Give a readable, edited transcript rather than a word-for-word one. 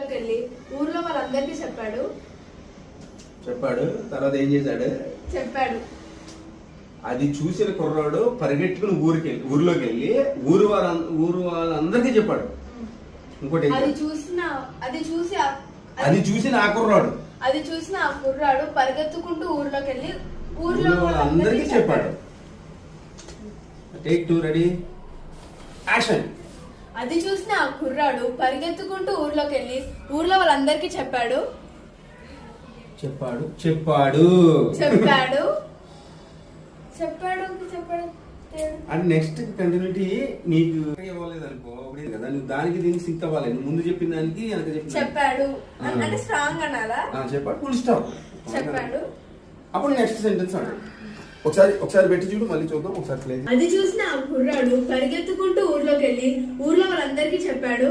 ఊర్లోకి వెళ్ళి ఊర్లో వాళ్ళందరికీ చెప్పాడు. తర్వాత ఏం చేశాడు? చెప్పాడు. అది చూసిన కుర్రాడు పరిగెట్టుకుని ఊర్లోకి వెళ్ళి ఊరు వాళ్ళందరికీ చెప్పాడు. ఇంకోటి అది చూసిన ఆ కుర్రాడు పరిగెత్తుకుంటూ ఊర్లోకి వెళ్ళి ఊర్లో వాళ్ళందరికీ చెప్పాడు. Take 2 ready action. అది చూసిన ఆ కుర్రాడు పరిగెత్తుకుంటూ ఊర్లోకి వెళ్ళి ఊర్లో వాళ్ళందరికీ చెప్పాడు. అండ్ నెక్స్ట్ కంటిన్యూటీ నీకు ఇవ్వలేదు అనుకో కదా, నువ్వు దానికి దీనికి సింక్ అవ్వాలి. నువ్వు ముందు చెప్పిన దానికి వెనక చెప్పాడు అంటే స్ట్రాంగ్ అనాలా? చెప్పాడు ఫుల్ స్టాప్. చెప్పాడు. అప్పుడు నెక్స్ట్ సెంటెన్స్ అంటే ఒకసారి పెట్టి చూడు, మళ్ళీ చూద్దాం. ఒకసారి ప్లే. అది చూసిన ఆ కుర్రాడు పరిగెత్తుకుంటూ ఊర్లోకి వెళ్ళి ఊర్లో వాళ్ళందరికీ చెప్పాడు.